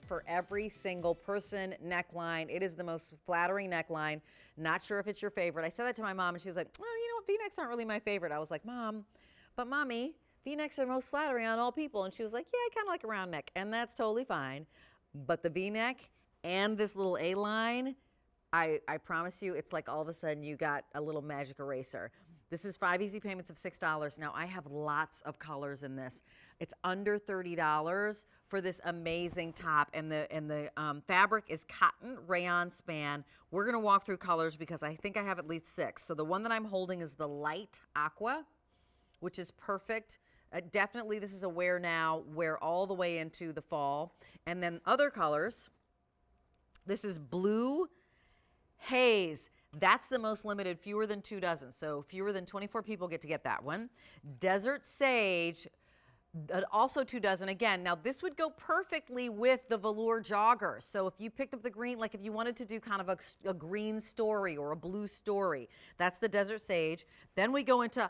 for every single person neckline. It is the most flattering neckline. Not sure if it's your favorite. I said that to my mom and she was like, oh, you know what, V-necks aren't really my favorite. I was like, Mom, but Mommy, V-necks are most flattering on all people. And she was like, yeah, I kind of like a round neck. And that's totally fine. But the V-neck and this little A-line, I promise you, it's like all of a sudden you got a little magic eraser. This is 5 easy payments of $6. Now I have lots of colors in this. It's under $30 for this amazing top, and the fabric is cotton rayon span. We're gonna walk through colors because I think I have at least 6. So the one that I'm holding is the light aqua, which is perfect. Definitely this is a wear now, wear all the way into the fall. And then other colors, this is blue haze. That's the most limited, fewer than 2 dozen. So fewer than 24 people get to get that one. Desert sage, also 2 dozen. Again, now this would go perfectly with the velour jogger. So if you picked up the green, like if you wanted to do kind of a green story or a blue story, that's the desert sage. Then we go into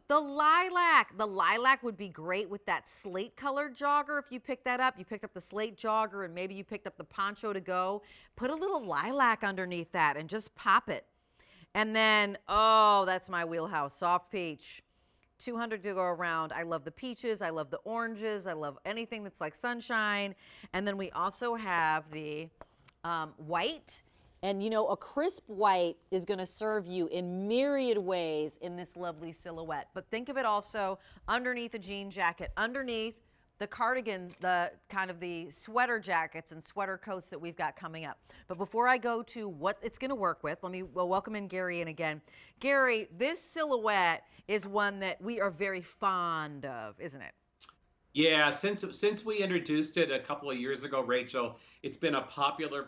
the lilac. The lilac would be great with that slate colored jogger. If you picked that up, you picked up the slate jogger and maybe you picked up the poncho to go, put a little lilac underneath that and just pop it. And then, oh, that's my wheelhouse, soft peach. 200 to go around. I love the peaches. I love the oranges. I love anything that's like sunshine. And then we also have the white. And you know, a crisp white is going to serve you in myriad ways in this lovely silhouette. But think of it also underneath a jean jacket, underneath the cardigan, the kind of the sweater jackets and sweater coats that we've got coming up. But before I go to what it's going to work with, let me welcome in Gary in again. Gary, this silhouette is one that we are very fond of, isn't it? Yeah, since we introduced it a couple of years ago, Rachel, it's been a popular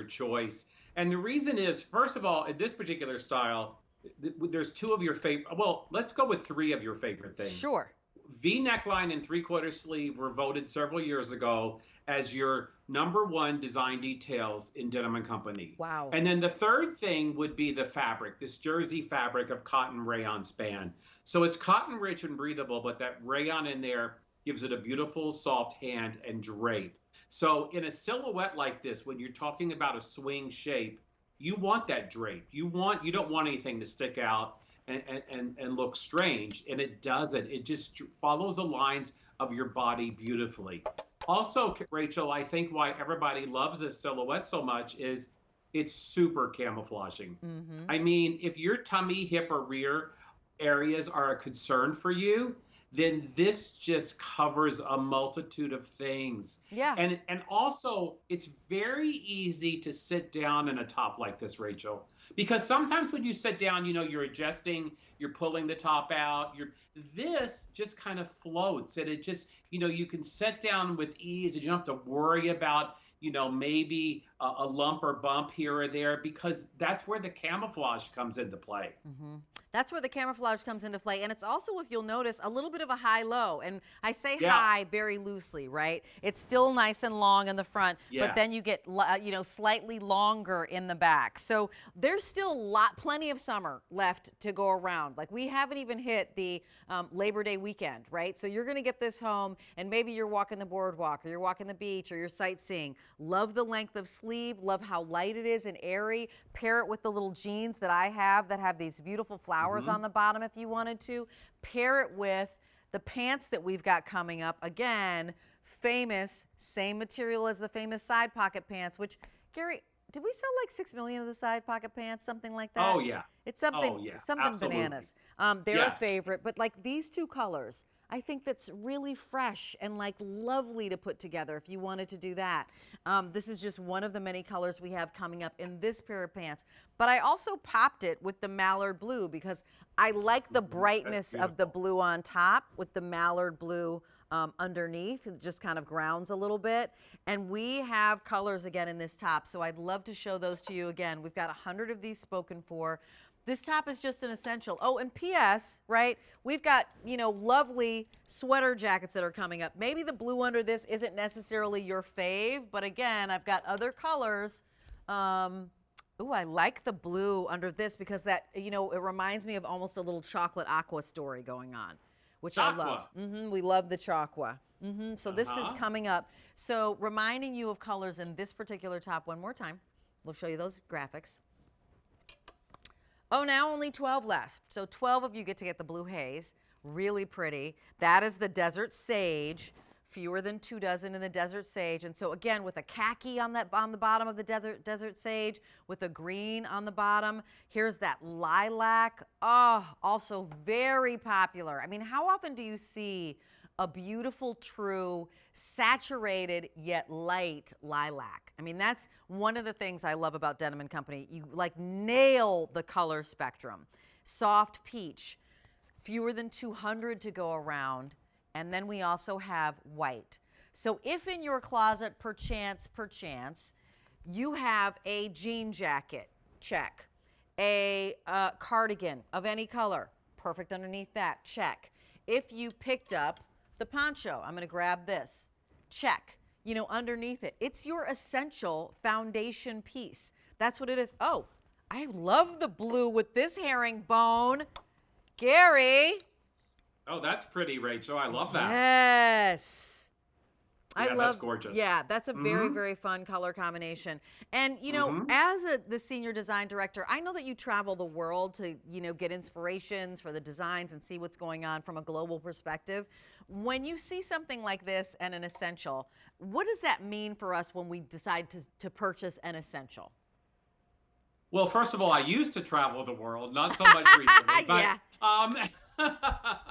choice. And the reason is, first of all, in this particular style, there's 2 of your favorite, well, let's go with 3 of your favorite things. Sure. V neckline and 3/4 sleeve were voted several years ago as your #1 design details in Denim Company. Wow. And then the third thing would be the fabric, this jersey fabric of cotton rayon span. So it's cotton rich and breathable, but that rayon in there gives it a beautiful soft hand and drape. So in a silhouette like this, when you're talking about a swing shape, you want that drape. You don't want anything to stick out and look strange, and it doesn't. It just follows the lines of your body beautifully. Also, Rachel, I think why everybody loves this silhouette so much is it's super camouflaging. I mean, if your tummy, hip, or rear areas are a concern for you, then this just covers a multitude of things. Yeah. And also, it's very easy to sit down in a top like this, Rachel. Because sometimes when you sit down, you know, you're adjusting, you're pulling the top out, this just kind of floats, and it just, you know, you can sit down with ease and you don't have to worry about, you know, maybe a lump or bump here or there, because that's where the camouflage comes into play. That's where the camouflage comes into play. And it's also, if you'll notice, a little bit of a high-low. And I say high very loosely, right? It's still nice and long in the front, but then you get, you know, slightly longer in the back. So there's still plenty of summer left to go around. Like, we haven't even hit the Labor Day weekend, right? So you're going to get this home, and maybe you're walking the boardwalk, or you're walking the beach, or you're sightseeing. Love the length of sleeve. Love how light it is and airy. Pair it with the little jeans that I have that have these beautiful flowers on the bottom if you wanted to. Pair it with the pants that we've got coming up. Again, famous, same material as the famous side pocket pants, which, Gary, did we sell like 6 million of the side pocket pants, something like that? Oh, yeah. It's something, something Absolutely. bananas. They're a favorite, but like these 2 colors, I think that's really fresh and like lovely to put together if you wanted to do that. This is just one of the many colors we have coming up in this pair of pants. But I also popped it with the mallard blue because I like the brightness of the blue on top with the mallard blue underneath. It just kind of grounds a little bit. And we have colors again in this top, so I'd love to show those to you again. We've got 100 of these spoken for. This top is just an essential. Oh, and P.S., right, we've got, you know, lovely sweater jackets that are coming up. Maybe the blue under this isn't necessarily your fave, but again, I've got other colors. Ooh, I like the blue under this because that, you know, it reminds me of almost a little chocolate aqua story going on, which I love. We love the chakwa. So this is coming up. So reminding you of colors in this particular top one more time. We'll show you those graphics. Oh, now only 12 left. So 12 of you get to get the blue haze. Really pretty. That is the desert sage. Fewer than 2 dozen in the desert sage. And so again, with a khaki on the bottom of the desert sage, with a green on the bottom. Here's that lilac. Oh, also very popular. I mean, how often do you see a beautiful, true, saturated yet light lilac? I mean, that's one of the things I love about Denim & Company. You like nail the color spectrum. Soft peach, fewer than 200 to go around. And then we also have white. So if in your closet, perchance, you have a jean jacket, check. A cardigan of any color, perfect underneath that, check. If you picked up the poncho, I'm gonna grab this, check. You know, underneath it, it's your essential foundation piece. That's what it is. Oh, I love the blue with this herringbone. Gary. Oh, that's pretty, Rachel. I love that. Yes. Yeah, I love, that's gorgeous. Yeah, that's a very, very fun color combination. And, you know, as the senior design director, I know that you travel the world to, you know, get inspirations for the designs and see what's going on from a global perspective. When you see something like this and an essential, what does that mean for us when we decide to purchase an essential? Well, first of all, I used to travel the world, not so much recently. But, Yeah.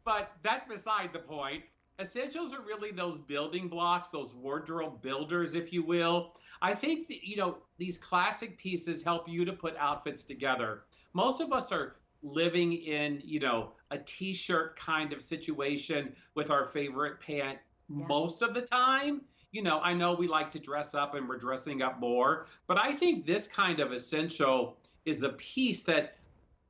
but that's beside the point. Essentials are really those building blocks, those wardrobe builders, if you will. I think that, you know, these classic pieces help you to put outfits together. Most of us are living in, you know, a t-shirt kind of situation with our favorite pant most of the time. You know, I know we like to dress up and we're dressing up more, but I think this kind of essential is a piece that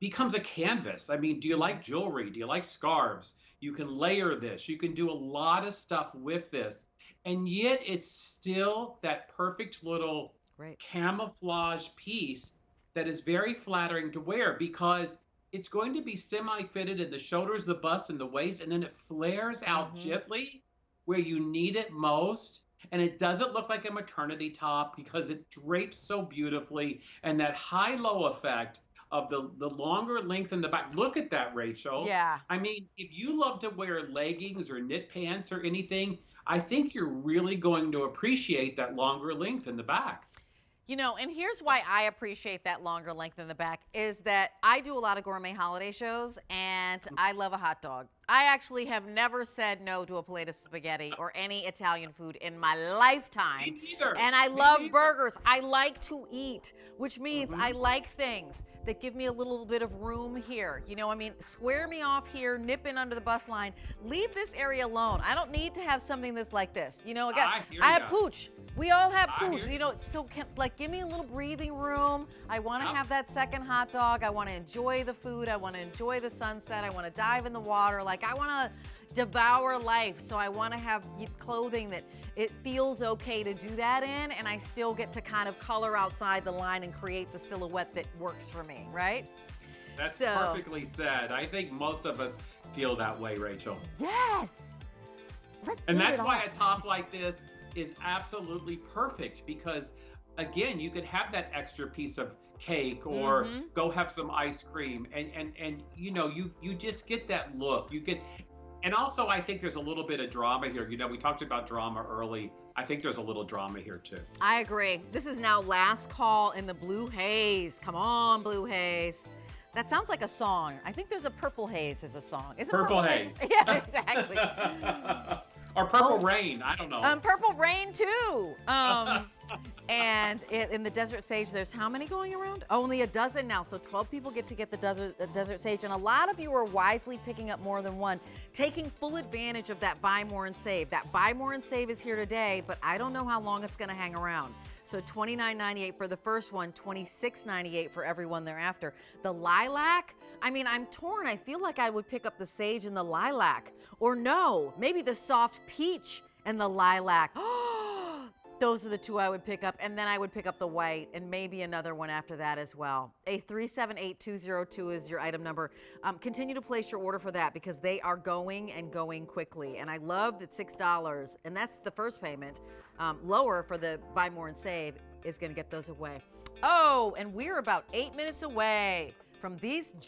becomes a canvas. I mean, do you like jewelry? Do you like scarves? You can layer this. You can do a lot of stuff with this. And yet it's still that perfect little camouflage piece that is very flattering to wear, because it's going to be semi-fitted in the shoulders, the bust, and the waist, and then it flares out gently where you need it most. And it doesn't look like a maternity top because it drapes so beautifully. And that high-low effect of the longer length in the back. Look at that, Rachel. Yeah. I mean, if you love to wear leggings or knit pants or anything, I think you're really going to appreciate that longer length in the back. You know, and here's why I appreciate that longer length in the back is that I do a lot of gourmet holiday shows and I love a hot dog. I actually have never said no to a plate of spaghetti or any Italian food in my lifetime. Me neither. And I love burgers. I like to eat, which means I like things that give me a little bit of room here. You know, I mean, square me off here, nip in under the bus line, leave this area alone. I don't need to have something that's like this. You know, again, I have pooch. We all have pooch. You know, so like give me a little breathing room. I want to have that second hot dog. I want to enjoy the food. I want to enjoy the sunset. I want to dive in the water. Like I want to devour life. So I want to have clothing that it feels okay to do that in, and I still get to kind of color outside the line and create the silhouette that works for me, right? That's perfectly said. I think most of us feel that way, Rachel. Yes. And that's why a top like this is absolutely perfect, because again, you could have that extra piece of cake or go have some ice cream and you know, you just get that look. You get, and also I think there's a little bit of drama here. You know, we talked about drama early. I think there's a little drama here too. I agree. This is now last call in the blue haze. Come on, blue haze. That sounds like a song. I think there's a Purple Haze as a song. Isn't Purple Haze? Yeah, exactly. Or Purple Rain, I don't know. Purple Rain too. And in the Desert Sage, there's how many going around? Only a dozen now, so 12 people get to get the Desert Sage, and a lot of you are wisely picking up more than one, taking full advantage of that buy more and save. That buy more and save is here today, but I don't know how long it's gonna hang around. So $29.98 for the first one, $26.98 for everyone thereafter. The lilac, I mean, I'm torn. I feel like I would pick up the sage and the lilac. Or no, maybe the soft peach and the lilac. Those are the two I would pick up, and then I would pick up the white and maybe another one after that as well. A378202 is your item number. Continue to place your order for that because they are going and going quickly. And I love that $6, and that's the first payment. Lower for the buy more and save is going to get those away. Oh, and we're about 8 minutes away from these